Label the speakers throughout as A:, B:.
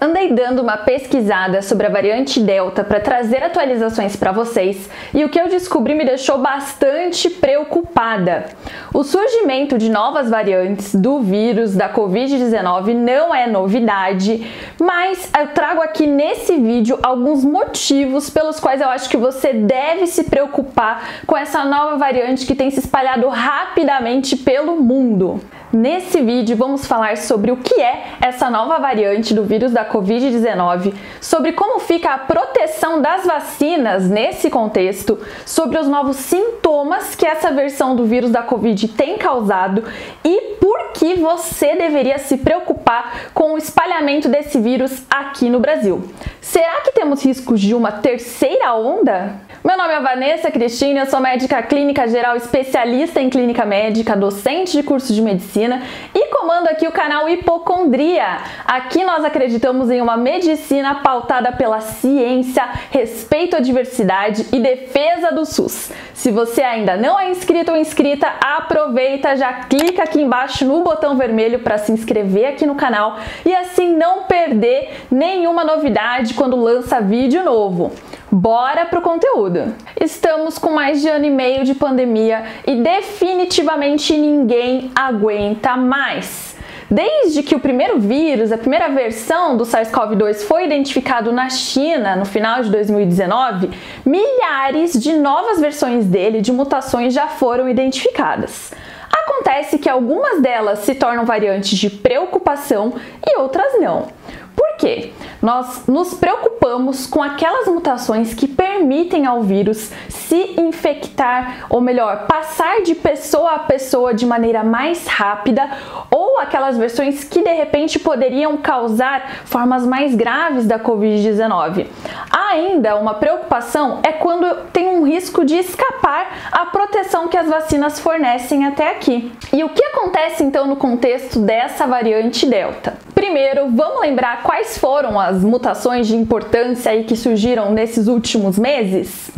A: Andei dando uma pesquisada sobre a variante Delta para trazer atualizações para vocês e o que eu descobri me deixou bastante preocupada. O surgimento de novas variantes do vírus da Covid-19 não é novidade, mas eu trago aqui nesse vídeo alguns motivos pelos quais eu acho que você deve se preocupar com essa nova variante que tem se espalhado rapidamente pelo mundo. Nesse vídeo vamos falar sobre o que é essa nova variante do vírus da Covid-19, sobre como fica a proteção das vacinas nesse contexto, sobre os novos sintomas que essa versão do vírus da Covid tem causado e por que você deveria se preocupar com o espalhamento desse vírus aqui no Brasil. Será que temos riscos de uma terceira onda? Meu nome é Vanessa Cristina, eu sou médica clínica geral especialista em clínica médica, docente de curso de medicina e comando aqui o canal Hipocondria. Aqui nós acreditamos em uma medicina pautada pela ciência, respeito à diversidade e defesa do SUS. Se você ainda não é inscrito ou inscrita, aproveita, já clica aqui embaixo no botão vermelho para se inscrever aqui no canal e assim não perder nenhuma novidade quando lança vídeo novo. Bora pro conteúdo! Estamos com mais de ano e meio de pandemia e definitivamente ninguém aguenta mais. Desde que o primeiro vírus, a primeira versão do SARS-CoV-2 foi identificado na China no final de 2019, milhares de novas versões dele, de mutações, já foram identificadas. Acontece que algumas delas se tornam variantes de preocupação e outras não. Por quê? Nós nos preocupamos com aquelas mutações que permitem ao vírus se infectar, ou melhor, passar de pessoa a pessoa de maneira mais rápida, ou aquelas versões que de repente poderiam causar formas mais graves da Covid-19. Ainda uma preocupação é quando tem um risco de escapar à proteção que as vacinas fornecem até aqui. E o que acontece então no contexto dessa variante Delta? Primeiro, vamos lembrar quais foram as mutações de importância aí que surgiram nesses últimos meses?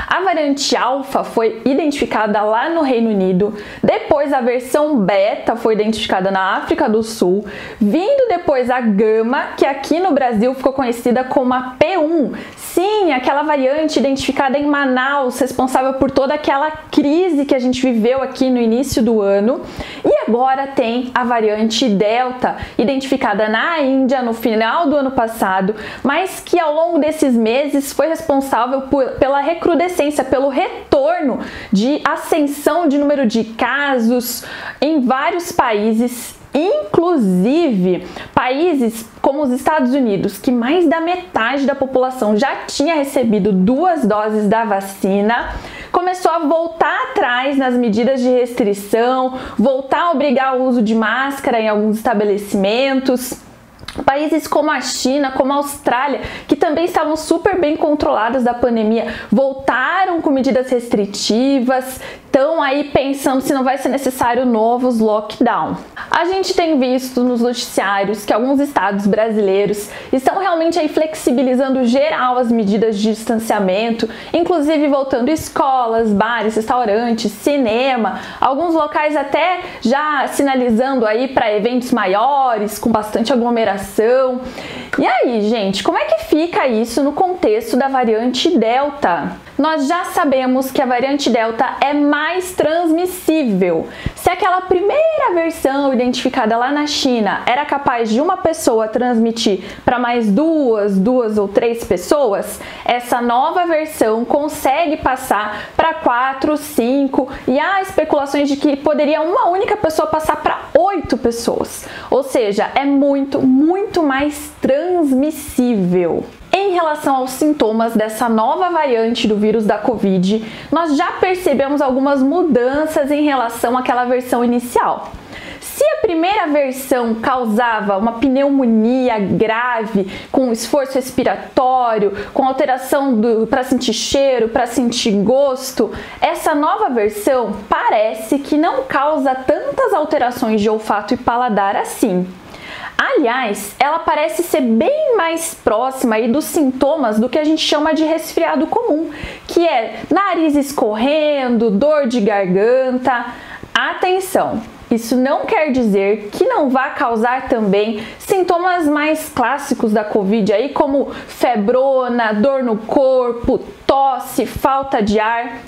A: A variante Alpha foi identificada lá no Reino Unido, depois a versão Beta foi identificada na África do Sul, vindo depois a Gama, que aqui no Brasil ficou conhecida como a P1. Sim, aquela variante identificada em Manaus, responsável por toda aquela crise que a gente viveu aqui no início do ano. E agora tem a variante Delta, identificada na Índia no final do ano passado, mas que ao longo desses meses foi responsável pela recrudescência, pelo retorno de ascensão de número de casos em vários países, inclusive países como os Estados Unidos, que mais da metade da população já tinha recebido 2 doses da vacina, começou a voltar atrás nas medidas de restrição, voltar a obrigar o uso de máscara em alguns estabelecimentos. Países como a China, como a Austrália, que também estavam super bem controladas da pandemia, voltaram com medidas restritivas, estão aí pensando se não vai ser necessário novos lockdown. A gente tem visto nos noticiários que alguns estados brasileiros estão realmente aí flexibilizando geral as medidas de distanciamento, inclusive voltando escolas, bares, restaurantes, cinema, alguns locais até já sinalizando aí para eventos maiores, com bastante aglomeração. E aí, gente, como é que fica isso no contexto da variante Delta? Nós já sabemos que a variante Delta é mais transmissível. Se aquela primeira versão identificada lá na China era capaz de uma pessoa transmitir para mais duas ou 3 pessoas, essa nova versão consegue passar para 4, 5 e há especulações de que poderia uma única pessoa passar para 8 pessoas. Ou seja, é muito mais transmissível. Em relação aos sintomas dessa nova variante do vírus da Covid, nós já percebemos algumas mudanças em relação àquela versão inicial. Se a primeira versão causava uma pneumonia grave, com esforço respiratório, com alteração para sentir cheiro, para sentir gosto, essa nova versão parece que não causa tantas alterações de olfato e paladar assim. Aliás, ela parece ser bem mais próxima aí dos sintomas do que a gente chama de resfriado comum, que é nariz escorrendo, dor de garganta. Atenção! Isso não quer dizer que não vá causar também sintomas mais clássicos da Covid, aí como febrona, dor no corpo, tosse, falta de ar.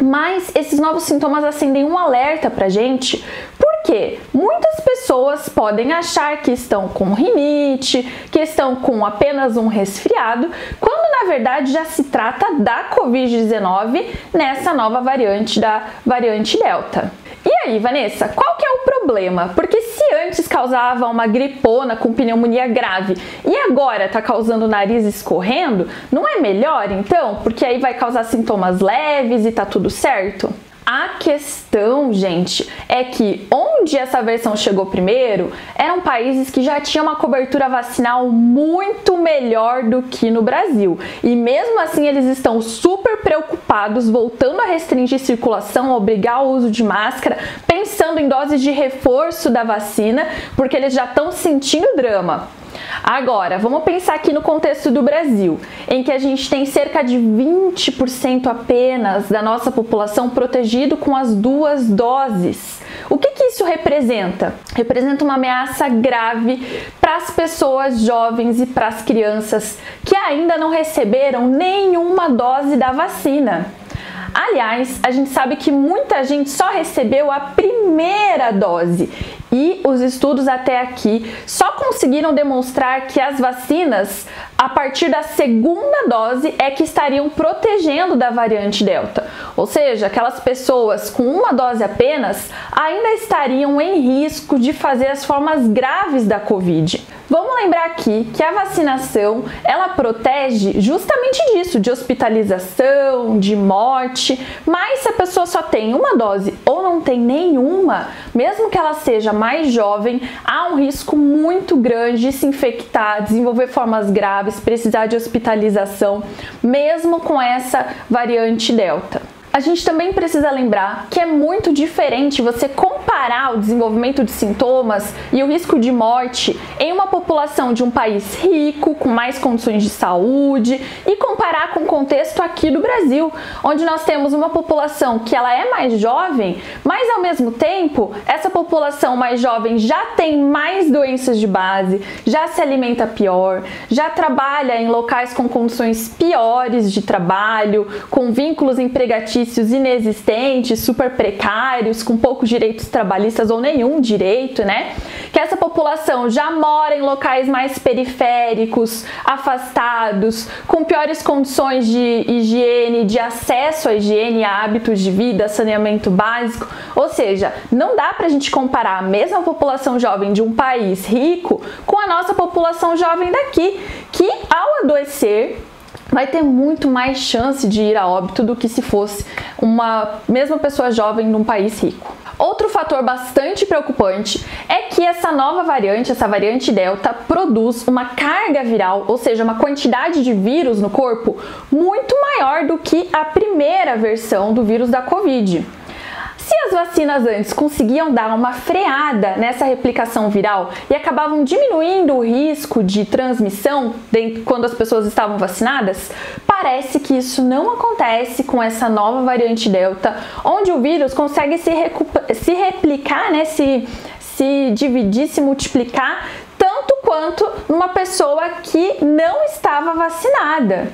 A: Mas esses novos sintomas acendem um alerta pra gente, porque muitas pessoas podem achar que estão com rinite, que estão com apenas um resfriado, quando na verdade já se trata da Covid-19 nessa nova variante, da variante Delta. E aí, Vanessa, qual que é o problema? Porque se antes causava uma gripona com pneumonia grave e agora tá causando nariz escorrendo, não é melhor então? Porque aí vai causar sintomas leves e tá tudo certo? A questão, gente, é que onde essa versão chegou primeiro eram países que já tinham uma cobertura vacinal muito melhor do que no Brasil. E mesmo assim eles estão super preocupados, voltando a restringir circulação, a obrigar o uso de máscara, pensando em doses de reforço da vacina, porque eles já estão sentindo drama. Agora, vamos pensar aqui no contexto do Brasil, em que a gente tem cerca de 20% apenas da nossa população protegido com as 2 doses. O que isso representa? Representa uma ameaça grave para as pessoas jovens e para as crianças que ainda não receberam nenhuma dose da vacina. Aliás, a gente sabe que muita gente só recebeu a primeira dose e os estudos até aqui só conseguiram demonstrar que as vacinas, a partir da segunda dose, é que estariam protegendo da variante Delta. Ou seja, aquelas pessoas com uma dose apenas ainda estariam em risco de fazer as formas graves da Covid. Vamos lembrar aqui que a vacinação, ela protege justamente disso, de hospitalização, de morte, mas se a pessoa só tem uma dose ou não tem nenhuma, mesmo que ela seja mais jovem, há um risco muito grande de se infectar, desenvolver formas graves, precisar de hospitalização, mesmo com essa variante Delta. A gente também precisa lembrar que é muito diferente você comparar o desenvolvimento de sintomas e o risco de morte em uma população de um país rico, com mais condições de saúde, e comparar com o contexto aqui do Brasil, onde nós temos uma população que ela é mais jovem, mas ao mesmo tempo, essa população mais jovem já tem mais doenças de base, já se alimenta pior, já trabalha em locais com condições piores de trabalho, com vínculos empregatícios inexistentes, super precários, com poucos direitos trabalhistas ou nenhum direito, né? Que essa população já mora em locais mais periféricos, afastados, com piores condições de higiene, de acesso à higiene, a hábitos de vida, saneamento básico. Ou seja, não dá pra gente comparar a mesma população jovem de um país rico com a nossa população jovem daqui, que ao adoecer vai ter muito mais chance de ir a óbito do que se fosse uma mesma pessoa jovem num país rico. Outro fator bastante preocupante é que essa nova variante, essa variante Delta, produz uma carga viral, ou seja, uma quantidade de vírus no corpo muito maior do que a primeira versão do vírus da Covid. Se as vacinas antes conseguiam dar uma freada nessa replicação viral e acabavam diminuindo o risco de transmissão quando as pessoas estavam vacinadas, parece que isso não acontece com essa nova variante Delta, onde o vírus consegue se replicar, né, se dividir, se multiplicar, tanto quanto numa pessoa que não estava vacinada.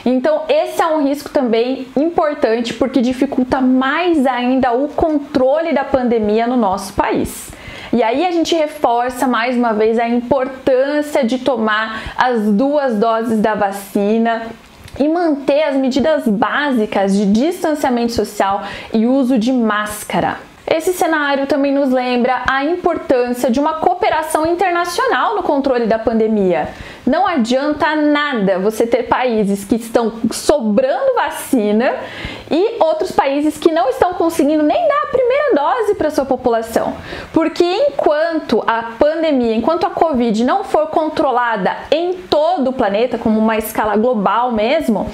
A: Então, esse é um risco também importante, porque dificulta mais ainda o controle da pandemia no nosso país. E aí a gente reforça mais uma vez a importância de tomar as 2 doses da vacina e manter as medidas básicas de distanciamento social e uso de máscara. Esse cenário também nos lembra a importância de uma cooperação internacional no controle da pandemia. Não adianta nada você ter países que estão sobrando vacina e outros países que não estão conseguindo nem dar a primeira dose para sua população. Porque enquanto a pandemia, enquanto a Covid não for controlada em todo o planeta, como uma escala global mesmo,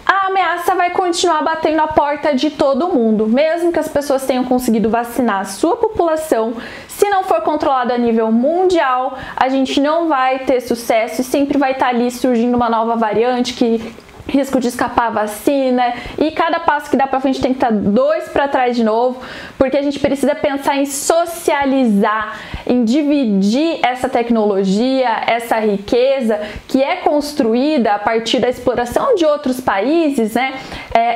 A: a ameaça vai continuar batendo a porta de todo mundo, mesmo que as pessoas tenham conseguido vacinar a sua população. Se não for controlado a nível mundial, a gente não vai ter sucesso e sempre vai estar ali surgindo uma nova variante que risco de escapar a vacina, e cada passo que dá para frente tem que estar 2 para trás de novo, porque a gente precisa pensar em socializar, em dividir essa tecnologia, essa riqueza que é construída a partir da exploração de outros países, né?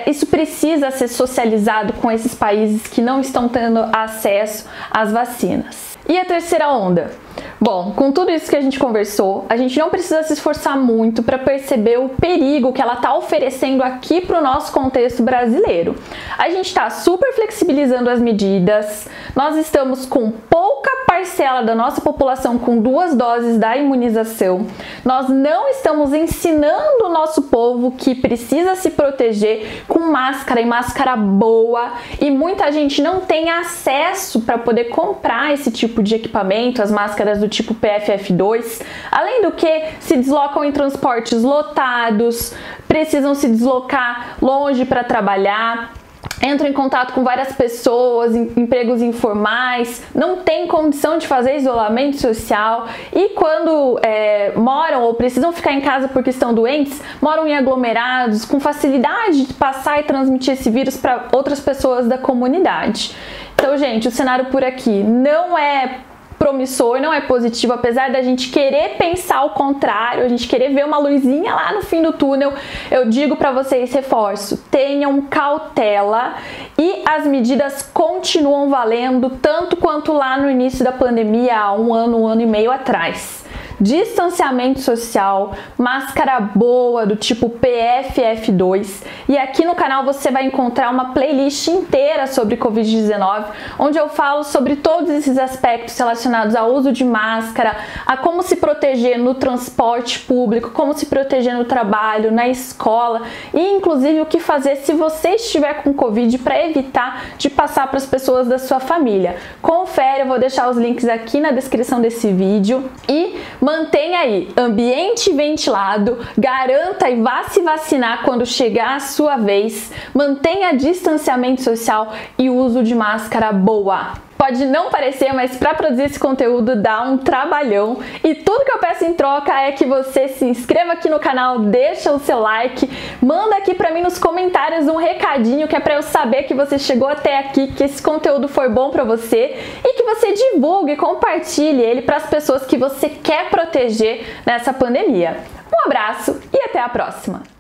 A: Isso precisa ser socializado com esses países que não estão tendo acesso às vacinas. E a terceira onda? Bom, com tudo isso que a gente conversou, a gente não precisa se esforçar muito para perceber o perigo que ela está oferecendo aqui para o nosso contexto brasileiro. A gente está super flexibilizando as medidas, nós estamos com pouca parcela da nossa população com 2 doses da imunização, nós não estamos ensinando o nosso povo que precisa se proteger com máscara e máscara boa, e muita gente não tem acesso para poder comprar esse tipo de equipamento, as máscaras do tipo PFF2, além do que se deslocam em transportes lotados, precisam se deslocar longe para trabalhar, entram em contato com várias pessoas, empregos informais, não tem condição de fazer isolamento social, e quando moram ou precisam ficar em casa porque estão doentes, moram em aglomerados, com facilidade de passar e transmitir esse vírus para outras pessoas da comunidade. Então, gente, o cenário por aqui não é promissor, não é positivo, apesar da gente querer pensar o contrário, a gente querer ver uma luzinha lá no fim do túnel. Eu digo para vocês, reforço, tenham cautela, e as medidas continuam valendo tanto quanto lá no início da pandemia, há um ano e meio atrás. Distanciamento social, máscara boa do tipo PFF2, e aqui no canal você vai encontrar uma playlist inteira sobre Covid-19, onde eu falo sobre todos esses aspectos relacionados ao uso de máscara, a como se proteger no transporte público, como se proteger no trabalho, na escola, e inclusive o que fazer se você estiver com Covid para evitar de passar para as pessoas da sua família. Confere, eu vou deixar os links aqui na descrição desse vídeo, e mantenha aí ambiente ventilado, garanta e vá se vacinar quando chegar a sua vez, mantenha distanciamento social e uso de máscara boa. Pode não parecer, mas para produzir esse conteúdo dá um trabalhão, e tudo que eu peço em troca é que você se inscreva aqui no canal, deixa o seu like, manda aqui para mim nos comentários um recadinho que é para eu saber que você chegou até aqui, que esse conteúdo foi bom para você, e que você divulgue, compartilhe ele para as pessoas que você quer proteger nessa pandemia. Um abraço e até a próxima!